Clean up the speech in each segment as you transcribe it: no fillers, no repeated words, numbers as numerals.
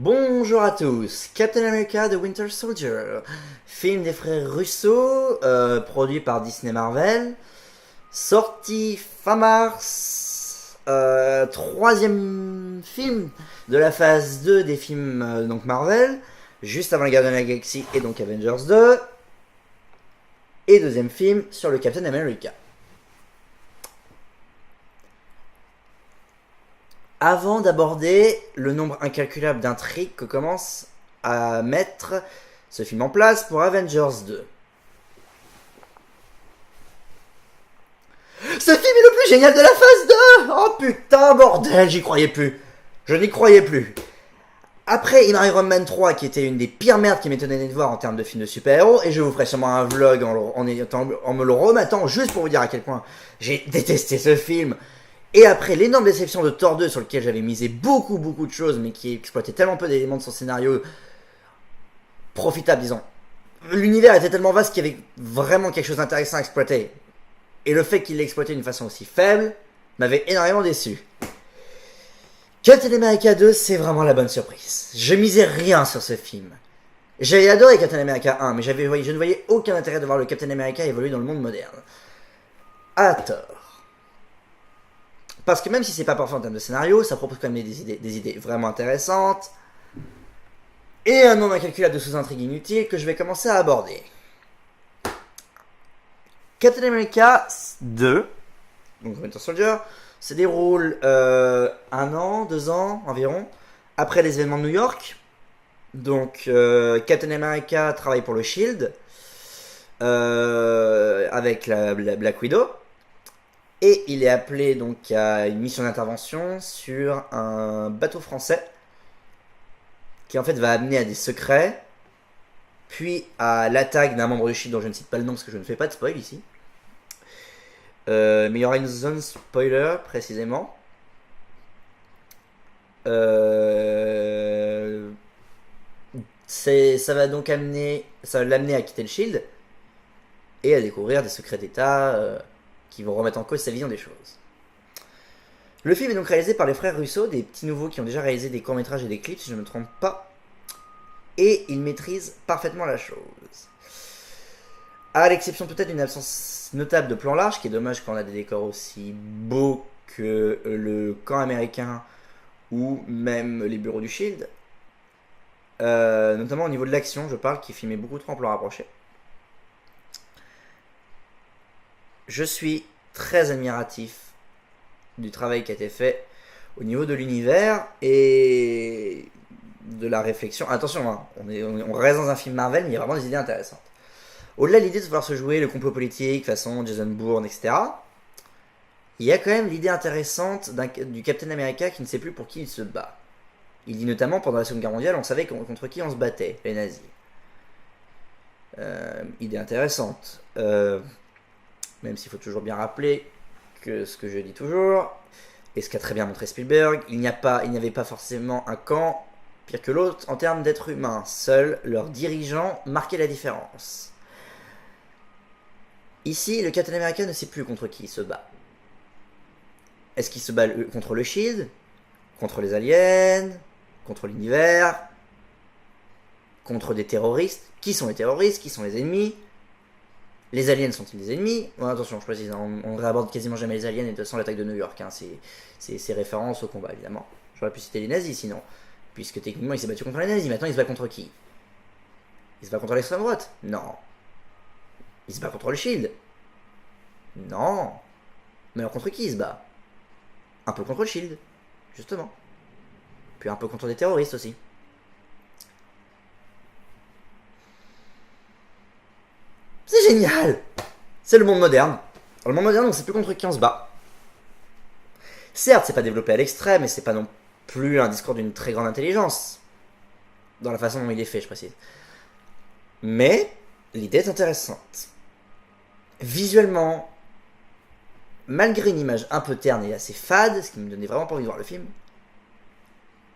Bonjour à tous, Captain America The Winter Soldier, film des frères Russo, produit par Disney Marvel, sorti fin mars, troisième film de la phase 2 des films donc Marvel, juste avant les Gardiens de la Galaxie et donc Avengers 2, et deuxième film sur le Captain America. Avant d'aborder le nombre incalculable d'intrigues que commence à mettre ce film en place pour Avengers 2. Ce film est le plus génial de la phase 2. Oh putain, bordel, j'y croyais plus. Je n'y croyais plus. Après Iron Man 3, qui était une des pires merdes qui m'étonnait de voir en termes de film de super-héros, et je vous ferai sûrement un vlog en me le remettant juste pour vous dire à quel point j'ai détesté ce film. Et après l'énorme déception de Thor 2 sur lequel j'avais misé beaucoup de choses, mais qui exploitait tellement peu d'éléments de son scénario profitable, disons. L'univers était tellement vaste qu'il y avait vraiment quelque chose d'intéressant à exploiter. Et le fait qu'il l'ait exploité d'une façon aussi faible m'avait énormément déçu. Captain America 2, c'est vraiment la bonne surprise. Je misais rien sur ce film. J'avais adoré Captain America 1, mais je ne voyais aucun intérêt de voir le Captain America évoluer dans le monde moderne. À tort. Parce que même si c'est pas parfait en termes de scénario, ça propose quand même des idées vraiment intéressantes. Et un nombre incalculable de sous-intrigues inutiles que je vais commencer à aborder. Captain America 2, donc Winter Soldier, se déroule 1 an, 2 ans environ, après les événements de New York. Donc Captain America travaille pour le Shield, avec la Black Widow. Et il est appelé donc à une mission d'intervention sur un bateau français qui en fait va amener à des secrets, puis à l'attaque d'un membre du SHIELD dont je ne cite pas le nom parce que je ne fais pas de spoil ici. Mais il y aura une zone spoiler précisément. Ça va donc l'amener à quitter le SHIELD et à découvrir des secrets d'État qui vont remettre en cause sa vision des choses. Le film est donc réalisé par les frères Russo, des petits nouveaux qui ont déjà réalisé des courts-métrages et des clips, si je ne me trompe pas. Et ils maîtrisent parfaitement la chose. À l'exception peut-être d'une absence notable de plan large, qui est dommage quand on a des décors aussi beaux que le camp américain ou même les bureaux du SHIELD. Notamment au niveau de l'action, je parle, qui filmait beaucoup trop en plan rapproché. Je suis très admiratif du travail qui a été fait au niveau de l'univers et de la réflexion. Attention, hein, on reste dans un film Marvel, mais il y a vraiment des idées intéressantes. Au-delà de l'idée de pouvoir se jouer le complot politique, façon Jason Bourne, etc., il y a quand même l'idée intéressante du Captain America qui ne sait plus pour qui il se bat. Il dit notamment, pendant la Seconde Guerre mondiale, on savait contre qui on se battait, les nazis. Idée intéressante. Même s'il faut toujours bien rappeler que ce que je dis toujours, et ce qu'a très bien montré Spielberg, il n'y avait pas forcément un camp pire que l'autre en termes d'êtres humains. Seuls leurs dirigeants marquaient la différence. Ici, le Captain America ne sait plus contre qui il se bat. Est-ce qu'il se bat contre le SHIELD, contre les aliens, contre l'univers, contre des terroristes? Qui sont les terroristes? Qui sont les ennemis? Les aliens sont-ils des ennemis? Bon, attention, je précise, on réaborde quasiment jamais les aliens et de toute façon l'attaque de New York, hein, c'est référence au combat évidemment. J'aurais pu citer les nazis sinon, puisque techniquement il s'est battu contre les nazis, maintenant il se bat contre qui? Il se bat contre l'extrême droite? Non. Il se bat contre le SHIELD? Non. Mais alors contre qui il se bat? Un peu contre le SHIELD, justement. Puis un peu contre des terroristes aussi. C'est génial! C'est le monde moderne. Dans le monde moderne, on ne sait plus contre qui on se bat. Certes, c'est pas développé à l'extrême, et c'est pas non plus un discours d'une très grande intelligence. Dans la façon dont il est fait, je précise. Mais, l'idée est intéressante. Visuellement, malgré une image un peu terne et assez fade, ce qui me donnait vraiment pas envie de voir le film,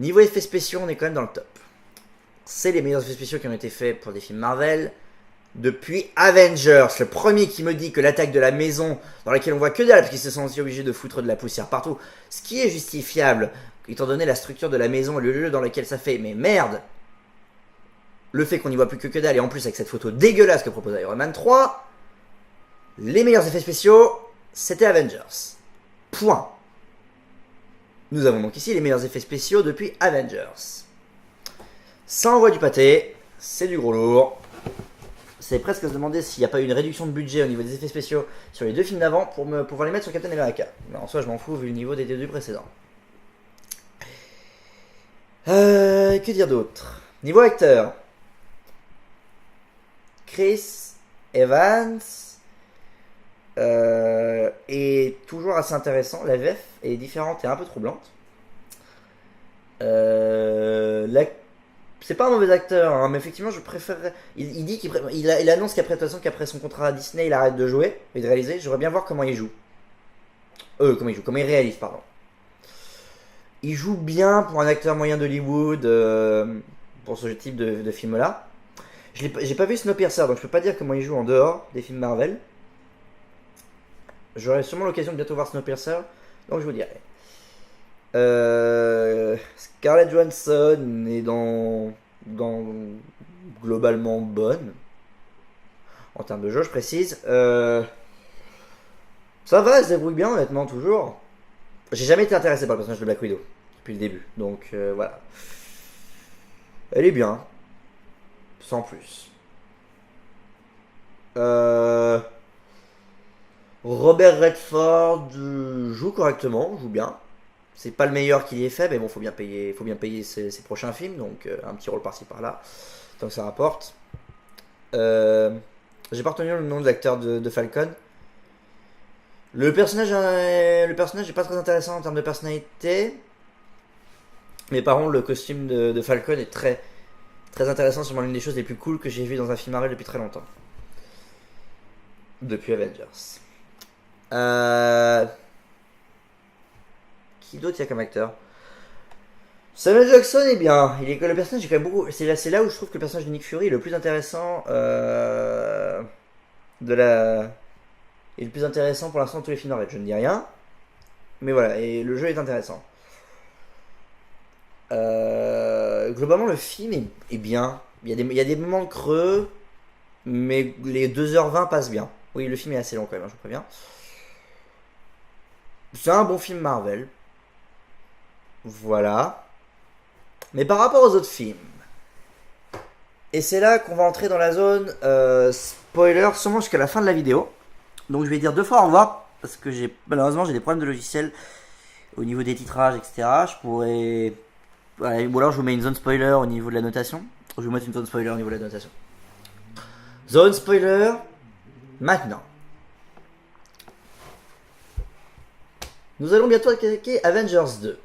niveau effets spéciaux, on est quand même dans le top. C'est les meilleurs effets spéciaux qui ont été faits pour des films Marvel depuis Avengers, le premier qui me dit que l'attaque de la maison, dans laquelle on voit que dalle, parce qu'ils se sont aussi obligés de foutre de la poussière partout, ce qui est justifiable étant donné la structure de la maison et le lieu dans lequel ça fait, mais merde, le fait qu'on y voit plus que dalle, et en plus avec cette photo dégueulasse que propose Iron Man 3, les meilleurs effets spéciaux, c'était Avengers. Point. Nous avons donc ici les meilleurs effets spéciaux depuis Avengers. Ça envoie du pâté, c'est du gros lourd. C'est presque à se demander s'il n'y a pas eu une réduction de budget au niveau des effets spéciaux sur les deux films d'avant pour pouvoir les mettre sur Captain America. Mais en soi, je m'en fous vu le niveau des deux précédents. Que dire d'autre? Niveau acteur, Chris Evans est toujours assez intéressant. La VF est différente et un peu troublante. C'est pas un mauvais acteur, hein, mais effectivement, je préférerais. Il dit il annonce qu'après son contrat à Disney, il arrête de jouer et de réaliser. J'aimerais bien voir comment il joue. Comment il réalise, pardon. Il joue bien pour un acteur moyen d'Hollywood, pour ce type de film-là. J'ai pas vu Snowpiercer, donc je peux pas dire comment il joue en dehors des films Marvel. J'aurai sûrement l'occasion de bientôt voir Snowpiercer, donc je vous dirai. Scarlett Johansson est dans globalement bonne en termes de jeu, je précise. Ça va, elle se débrouille bien honnêtement toujours. J'ai jamais été intéressé par le personnage de Black Widow depuis le début, donc voilà. Elle est bien, sans plus. Robert Redford joue correctement, joue bien. C'est pas le meilleur qu'il y ait fait, mais bon, faut bien payer ses prochains films, donc un petit rôle par-ci par-là, tant que ça rapporte. J'ai pas retenu le nom de l'acteur de Falcon. Le personnage est pas très intéressant en termes de personnalité, mais par contre le costume de Falcon est très très intéressant, sûrement l'une des choses les plus cool que j'ai vues dans un film Marvel depuis très longtemps, depuis Avengers. Qui d'autre il y a comme acteur? Samuel Jackson est bien. Le personnage est quand même beaucoup. C'est là où je trouve que le personnage de Nick Fury est le plus intéressant est le plus intéressant pour l'instant de tous les films Marvel. Je ne dis rien, mais voilà. Et le jeu est intéressant. Globalement, le film est bien. Il y a des moments creux, mais les 2h20 passent bien. Oui, le film est assez long quand même, je vous préviens. C'est un bon film Marvel. Voilà. Mais par rapport aux autres films, et c'est là qu'on va entrer dans la zone spoiler, sûrement jusqu'à la fin de la vidéo. Donc je vais dire 2 fois au revoir, parce que malheureusement j'ai des problèmes de logiciel au niveau des titrages, etc. Je pourrais... Ouais, ou alors je vous mets une zone spoiler au niveau de la notation. Je vais vous mettre une zone spoiler au niveau de la notation. Zone spoiler, maintenant. Nous allons bientôt attaquer Avengers 2.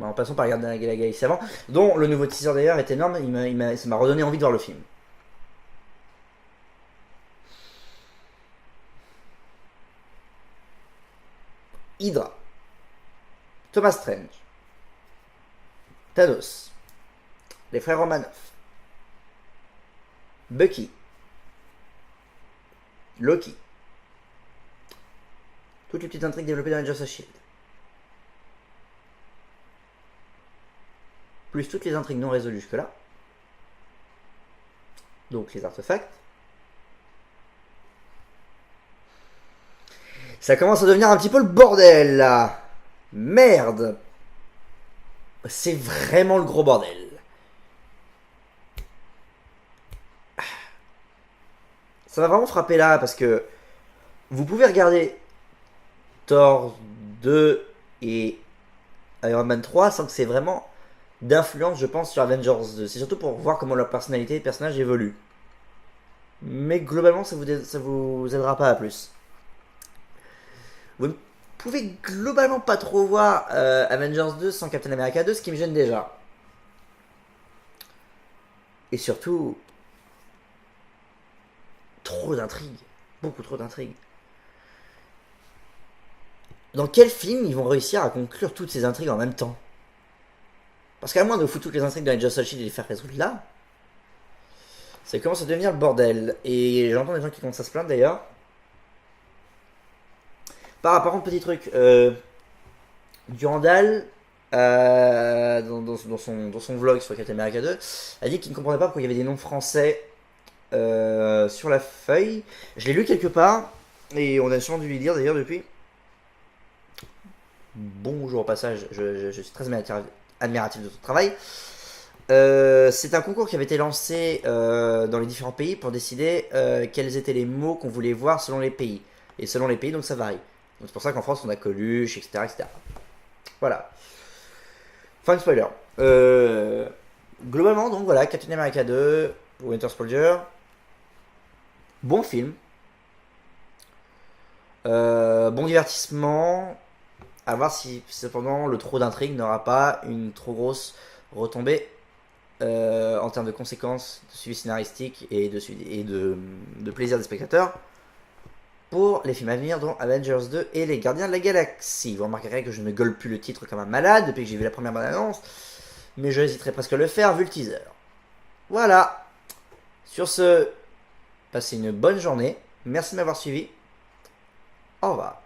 En passant par regarder la galaxie avant, dont le nouveau teaser d'ailleurs est énorme, ça m'a redonné envie de voir le film. Hydra, Thomas Strange, Thanos, les frères Romanoff, Bucky, Loki, toutes les petites intrigues développées dans Avengers Shield. Plus toutes les intrigues non résolues jusque-là. Donc les artefacts. Ça commence à devenir un petit peu le bordel là. Merde. C'est vraiment le gros bordel. Ça m'a vraiment frappé là parce que vous pouvez regarder Thor 2 et Iron Man 3 sans que c'est vraiment d'influence, je pense, sur Avengers 2. C'est surtout pour voir comment leur personnalité et personnage évolue. Mais globalement, ça vous aidera pas à plus. Vous ne pouvez globalement pas trop voir Avengers 2 sans Captain America 2, ce qui me gêne déjà. Et surtout, trop d'intrigues. Beaucoup trop d'intrigues. Dans quel film ils vont réussir à conclure toutes ces intrigues en même temps? Parce qu'à moins de foutre toutes les intrigues dans les Just Shield et les faire résoudre là, ça commence à devenir le bordel. Et j'entends des gens qui commencent à se plaindre d'ailleurs. Par contre, petit truc. Durandal dans son vlog sur Captain America 2, a dit qu'il ne comprenait pas pourquoi il y avait des noms français sur la feuille. Je l'ai lu quelque part, et on a sûrement dû lui dire d'ailleurs depuis. Bonjour au passage, je suis très admiratif de ton travail. C'est un concours qui avait été lancé dans les différents pays pour décider quels étaient les mots qu'on voulait voir selon les pays. Et selon les pays, donc ça varie. Donc c'est pour ça qu'en France, on a Coluche, etc. etc. Voilà. Fin de spoiler. Globalement, donc voilà, Captain America 2, Winter Soldier. Bon film. Bon divertissement. À voir si cependant le trop d'intrigue n'aura pas une trop grosse retombée en termes de conséquences, de suivi scénaristique et de plaisir des spectateurs pour les films à venir, dont Avengers 2 et Les Gardiens de la Galaxie. Vous remarquerez que je ne gueule plus le titre comme un malade depuis que j'ai vu la première bande-annonce, mais je hésiterai presque à le faire vu le teaser. Voilà. Sur ce, passez une bonne journée. Merci de m'avoir suivi. Au revoir.